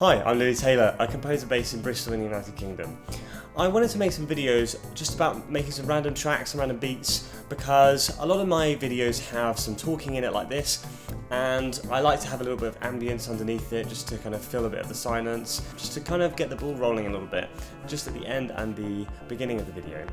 Hi, I'm Louis Taylor, a composer based in Bristol in the United Kingdom. I wanted to make some videos just about making some random tracks and random beats because a lot of my videos have some talking in it like this, and I like to have a little bit of ambience underneath it just to kind of fill a bit of the silence, just to kind of get the ball rolling a little bit, just at the end and the beginning of the video.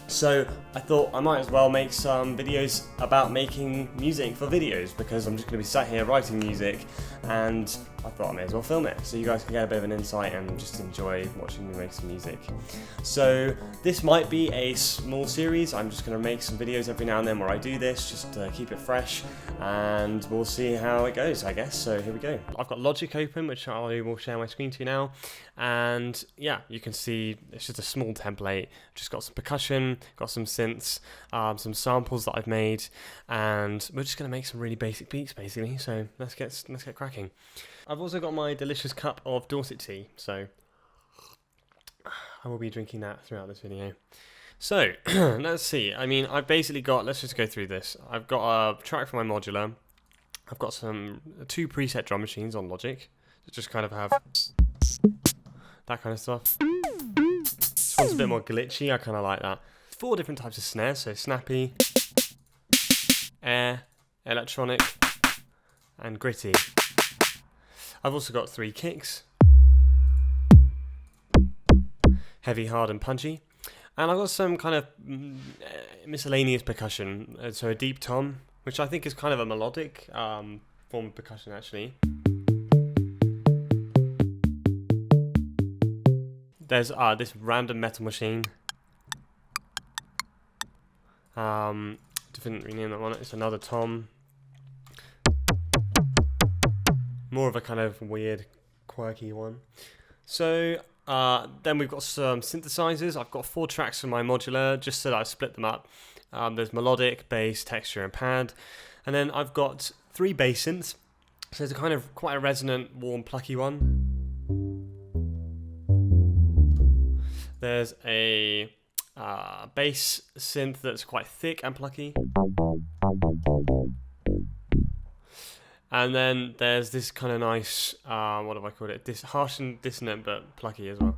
So I thought I might as well make some videos about making music for videos because I'm just going to be sat here writing music, and I thought I may as well film it so you guys can get a bit of an insight and just enjoy watching me make some music. So this might be a small series. I'm just going to make some videos every now and then where I do this just to keep it fresh, and we'll see how it goes, I guess. So here we go. I've got Logic open, which I will share my screen to you now, and yeah, you can see it's just a small template. Just got some percussion, got some synths, some samples that I've made, and we're just going to make some really basic beats basically. So let's get cracking. I've also got my delicious cup of Dorset tea, so I will be drinking that throughout this video. So let's see. I mean, I've basically got, let's just go through this. I've got a track for my modular. I've got two preset drum machines on Logic that just kind of have that kind of stuff. This one's a bit more glitchy. I kind of like that. 4 different types of snares, so snappy, air, electronic, and gritty. I've also got 3 kicks, heavy, hard, and punchy. And I've got some kind of miscellaneous percussion, so a deep tom, which I think is kind of a melodic form of percussion actually. There's this random metal machine. Didn't rename that one, it's another tom. More of a kind of weird, quirky one. So then we've got some synthesizers. I've got 4 tracks for my modular, just so that I've split them up. There's melodic, bass, texture, and pad. And then I've got 3 bass synths. So there's a kind of quite a resonant, warm, plucky one. There's a bass synth that's quite thick and plucky. And then there's this kind of nice, what have I called it? Harsh and dissonant, but plucky as well.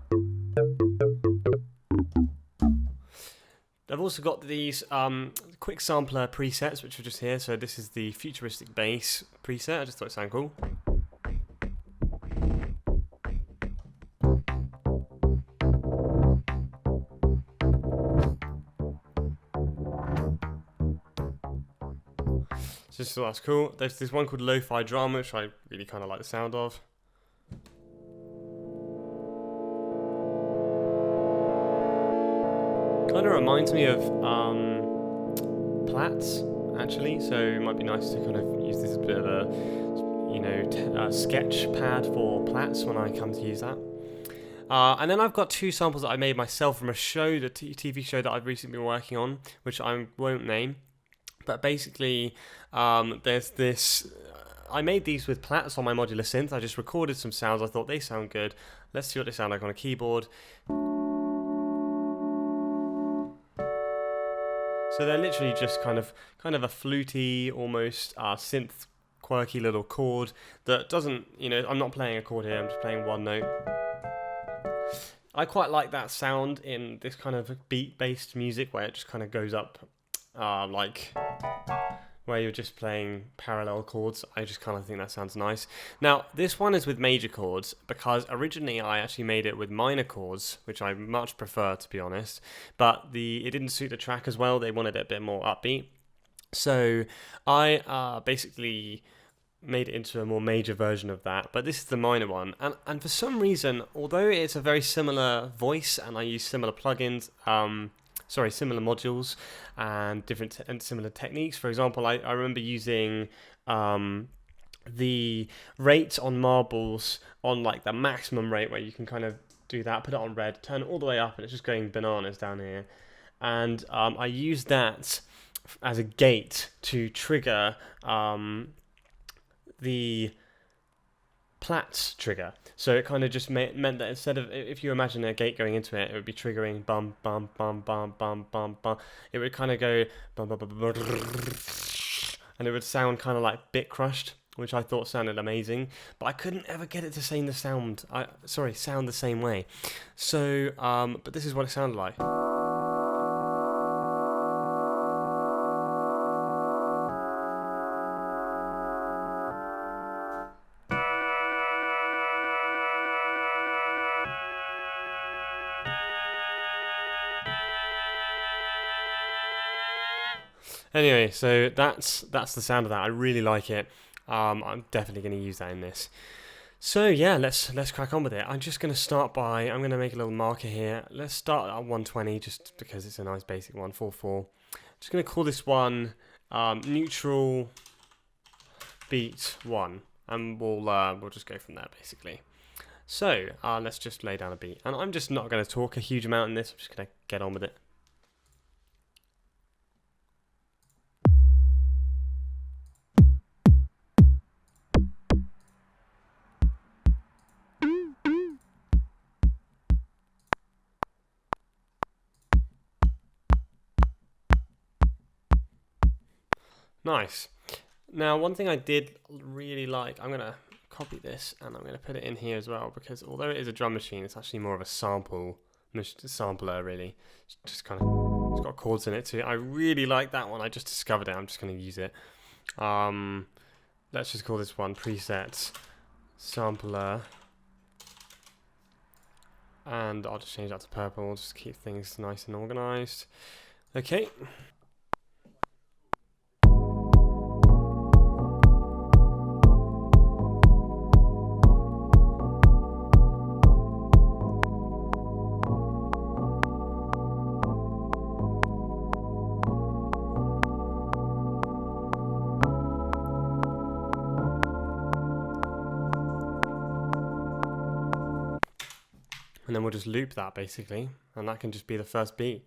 I've also got these quick sampler presets, which are just here. So this is the futuristic bass preset. I just thought it sounded cool. Just thought that's cool. There's this one called Lo-Fi Drama, which I really kind of like the sound of. Kind of reminds me of plats, actually. So it might be nice to kind of use this as a bit of a, sketch pad for plats when I come to use that. And then I've got 2 samples that I made myself from a show, the TV show that I've recently been working on, which I won't name. But basically, there's this. I made these with plats on my modular synth. I just recorded some sounds. I thought they sound good. Let's see what they sound like on a keyboard. So they're literally just kind of a fluty, almost synth, quirky little chord that doesn't. I'm not playing a chord here. I'm just playing one note. I quite like that sound in this kind of beat-based music where it just kind of goes up. Like where you're just playing parallel chords. I just kind of think that sounds nice. Now, this one is with major chords because originally I actually made it with minor chords, which I much prefer, to be honest, but it didn't suit the track as well. They wanted it a bit more upbeat. So I basically made it into a more major version of that, but this is the minor one. And for some reason, although it's a very similar voice and I use similar plugins, similar modules and different and similar techniques. For example, I remember using the rate on marbles on like the maximum rate where you can kind of do that, put it on red, turn it all the way up, and it's just going bananas down here. And I used that as a gate to trigger the Platts trigger. So it kind of just meant that instead of, if you imagine a gate going into it, it would be triggering bum, bum, bum, bum, bum, bum, bum. It would kind of go bum, bum, bum, bum, and it would sound kind of like bit crushed, which I thought sounded amazing, but I couldn't ever get it to sound the same way. So, but this is what it sounded like. Anyway, so that's the sound of that. I really like it. I'm definitely going to use that in this. So yeah, let's crack on with it. I'm just going to start by, I'm going to make a little marker here. Let's start at 120 just because it's a nice basic one, 4/4. Just going to call this one neutral beat 1, and we'll just go from there basically. So let's just lay down a beat, and I'm just not going to talk a huge amount in this. I'm just going to get on with it. Nice. Now, one thing I did really like, I'm going to copy this and I'm going to put it in here as well, because although it is a drum machine, it's actually more of a sampler really. It's just kind of, it's got chords in it too. I really like that one. I just discovered it. I'm just going to use it. Let's just call this one preset sampler. And I'll just change that to purple, just keep things nice and organized. Okay. And then we'll just loop that basically, and that can just be the first beat.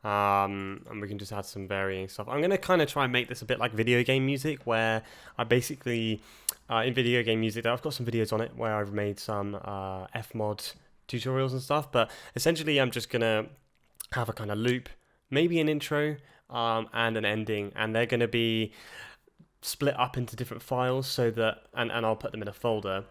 And we can just add some varying stuff. I'm going to kind of try and make this a bit like video game music, where I basically, in video game music, I've got some videos on it where I've made some Fmod tutorials and stuff, but essentially I'm just going to have a kind of loop, maybe an intro and an ending, and they're going to be split up into different files so that, and I'll put them in a folder,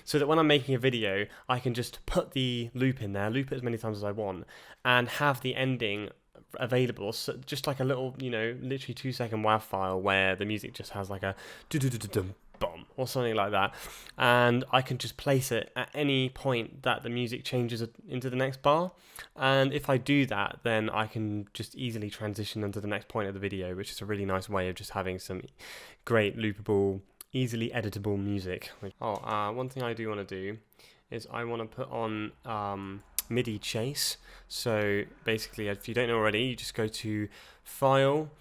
so that when I'm making a video, I can just put the loop in there, loop it as many times as I want, and have the ending available, so just like a little, literally 2-second WAV file where the music just has like a do-do-do-do-dum bomb or something like that, and I can just place it at any point that the music changes into the next bar. And if I do that, then I can just easily transition into the next point of the video, which is a really nice way of just having some great loopable, easily editable music. One thing I do want to do is I want to put on MIDI chase. So basically, if you don't know already, you just go to File,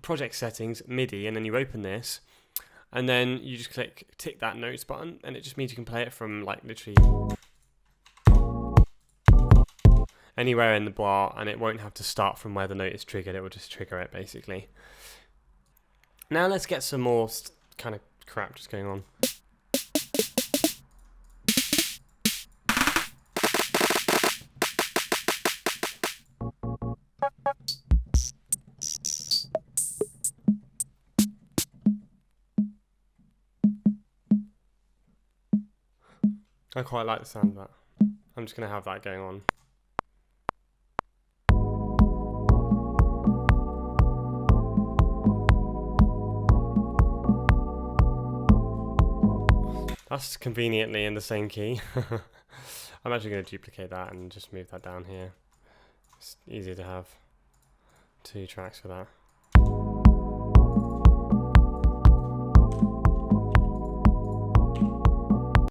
Project Settings, MIDI, and then you open this, and then you just tick that notes button, and it just means you can play it from like literally anywhere in the bar, and it won't have to start from where the note is triggered. It will just trigger it basically. Now let's get some more kind of crap just going on. I quite like the sound of that. I'm just going to have that going on. That's conveniently in the same key. I'm actually going to duplicate that and just move that down here. It's easier to have 2 tracks for that.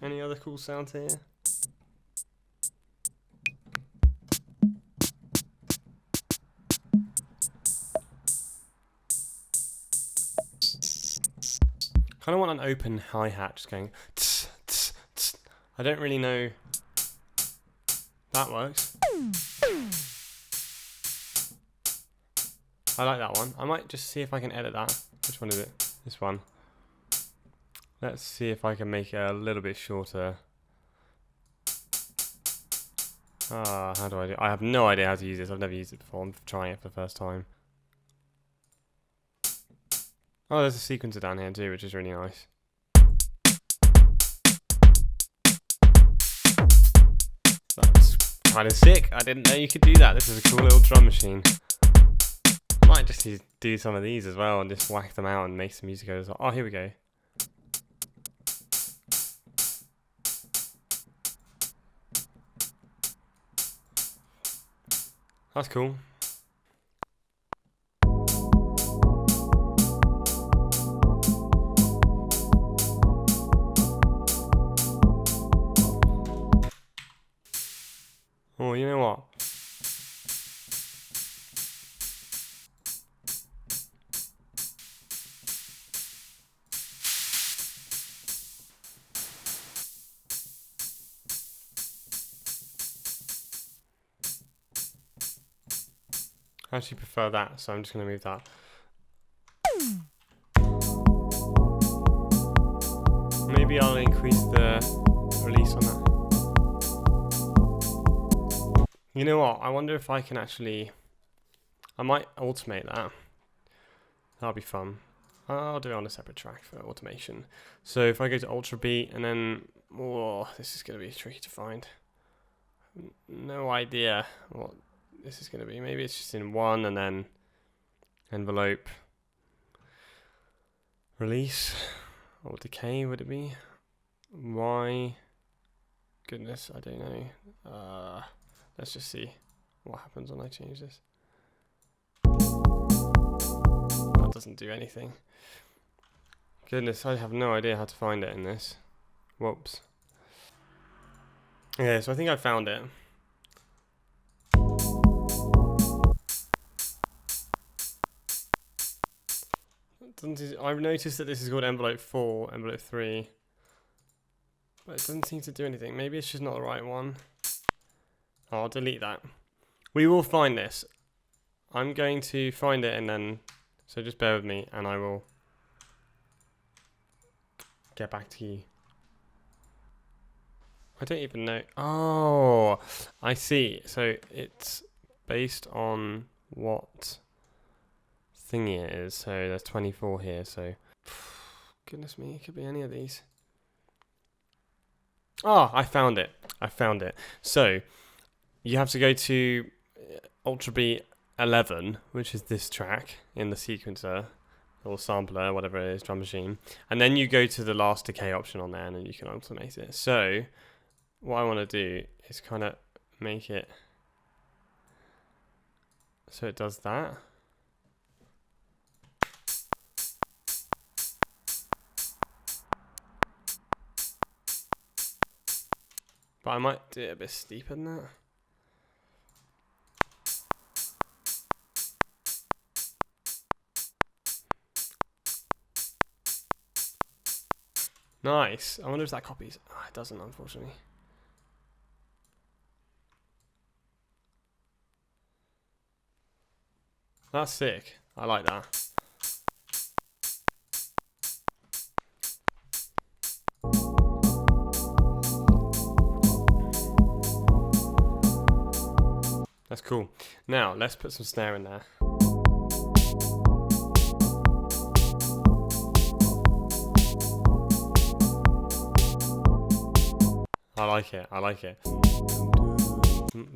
Any other cool sounds here? Kind of want an open hi-hat just going tss, tss, tss. I don't really know. That works. I like that one. I might just see if I can edit that. Which one is it? This one. Let's see if I can make it a little bit shorter. How do I do it? I have no idea how to use this. I've never used it before. I'm trying it for the first time. Oh, there's a sequencer down here too, which is really nice. That's kind of sick. I didn't know you could do that. This is a cool little drum machine. I might just do some of these as well and just whack them out and make some music as well. Oh, here we go. That's cool. Oh, you know what? I actually prefer that, so I'm just going to move that. Maybe I'll increase the release on that. You know what? I wonder if I can actually... I might automate that. That'll be fun. I'll do it on a separate track for automation. So if I go to Ultra Beat and then... Oh, this is going to be tricky to find. No idea what this is going to be. Maybe it's just in one and then envelope. Release. Or decay would it be? Why? Goodness, I don't know. Let's just see what happens when I change this. That doesn't do anything. Goodness, I have no idea how to find it in this. Whoops. Okay, so I think I found it. I've noticed that this is called envelope 4, envelope 3. But it doesn't seem to do anything. Maybe it's just not the right one. I'll delete that. We will find this. I'm going to find it and then... So just bear with me and I will get back to you. I don't even know. Oh, I see. So it's based on what thingy it is. So there's 24 here. So goodness me, it could be any of these. Oh, I found it. I found it. So you have to go to Ultra Beat 11, which is this track in the sequencer or sampler, whatever it is, drum machine. And then you go to the last decay option on there and then you can automate it. So what I want to do is kind of make it so it does that. But I might do it a bit steeper than that. Nice. I wonder if that copies. Oh, it doesn't, unfortunately. That's sick. I like that. That's cool. Now, let's put some snare in there. I like it. I like it.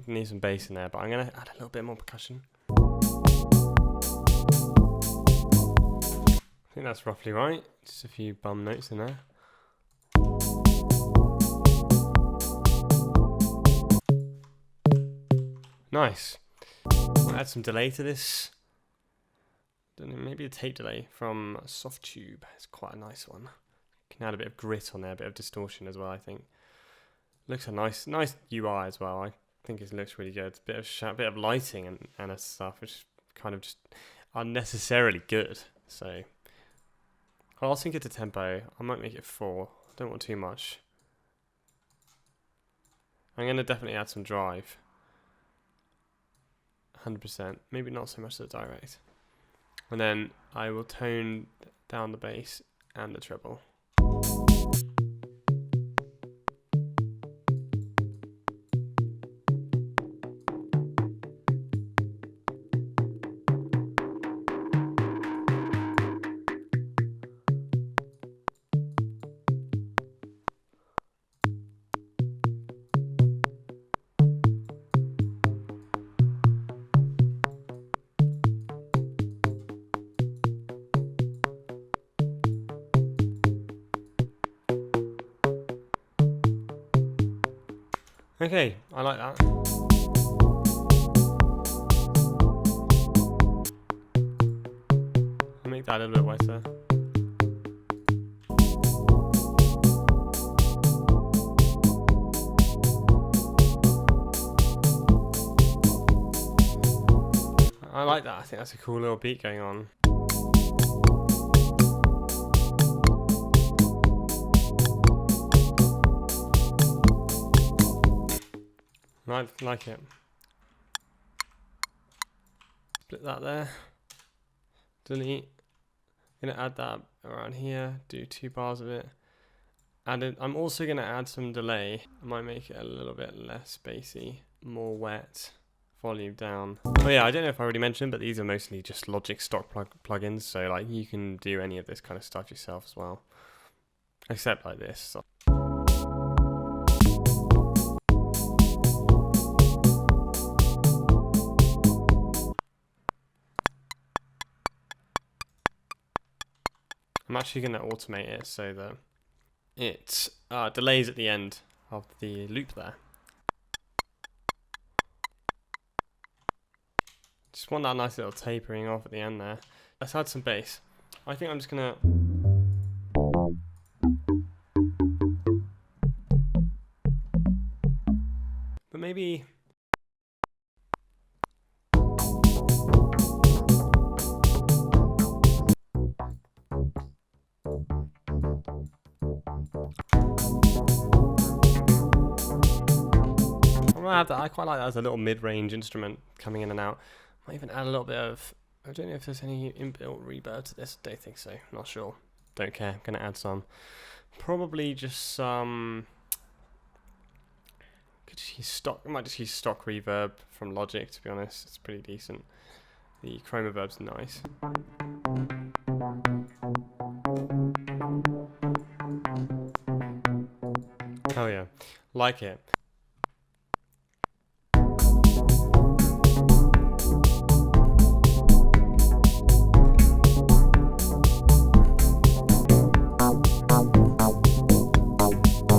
Need some bass in there, but I'm going to add a little bit more percussion. I think that's roughly right. Just a few bum notes in there. Nice. I'll add some delay to this. Don't know, maybe a tape delay from Softtube. It's quite a nice one. Can add a bit of grit on there, a bit of distortion as well, I think. Looks a nice UI as well. I think it looks really good. Bit of lighting and stuff, which is kind of just unnecessarily good. So I'll sync it to tempo. I might make it 4. I don't want too much. I'm going to definitely add some drive. 100%. Maybe not so much to the direct. And then I will tone down the bass and the treble. Okay, I like that. I'll make that a little bit whiter. I like that. I think that's a cool little beat going on. I like it. Split that there. Delete. Gonna add that around here. Do 2 bars of it. I'm also gonna add some delay. I might make it a little bit less bassy, more wet. Volume down. Oh yeah, I don't know if I already mentioned, but these are mostly just Logic stock plugins, so like you can do any of this kind of stuff yourself as well, except like this. So. I'm actually going to automate it so that it delays at the end of the loop there. Just want that nice little tapering off at the end there. Let's add some bass. I think I'm just gonna... But maybe... I quite like that as a little mid-range instrument coming in and out. Might even add a little bit of... I don't know if there's any inbuilt reverb to this. Don't think so. Not sure. Don't care. I'm going to add some. Probably just some... Could just use stock. I might just use stock reverb from Logic, to be honest. It's pretty decent. The chroma reverb's nice. Oh yeah. Like it.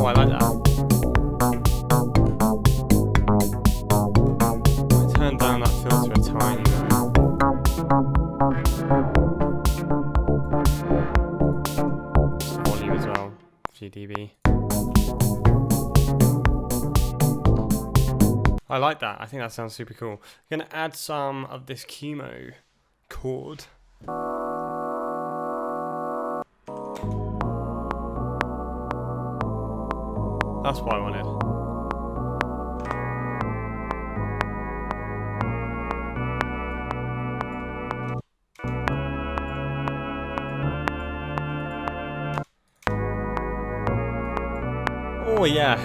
I like that. I turn down that filter a tiny bit. Volume as well, a few dB. I like that. I think that sounds super cool. I'm going to add some of this Cumo chord. That's what I wanted. Oh yeah,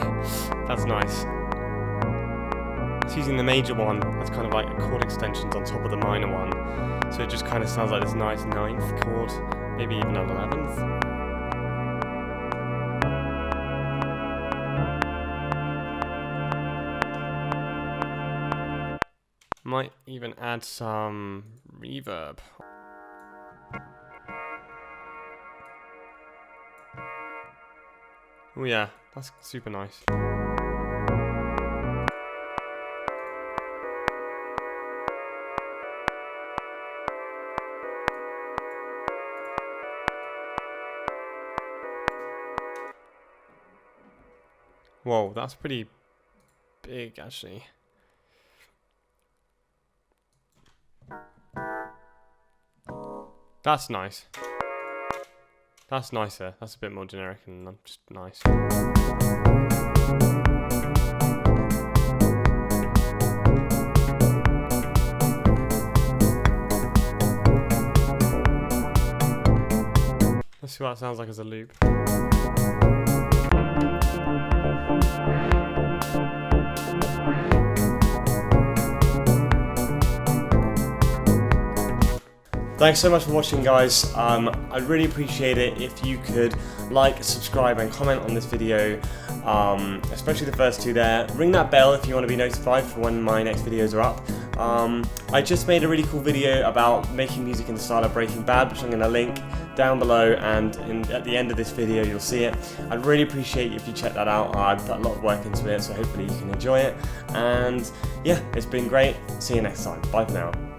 that's nice. It's using the major one as kind of like chord extensions on top of the minor one. So it just kind of sounds like this nice 9th chord, maybe even an 11th. Might even add some reverb. Oh yeah, that's super nice. Whoa, that's pretty big actually. That's nice. That's nicer. That's a bit more generic and just nice. Let's see what it sounds like as a loop. Thanks so much for watching, guys. I'd really appreciate it if you could like, subscribe and comment on this video, especially the first two there. Ring that bell if you want to be notified for when my next videos are up. I just made a really cool video about making music in the style of Breaking Bad, which I'm going to link down below, and at the end of this video you'll see it. I'd really appreciate you if you check that out. I've put a lot of work into it, so hopefully you can enjoy it. And yeah, it's been great. See you next time. Bye for now.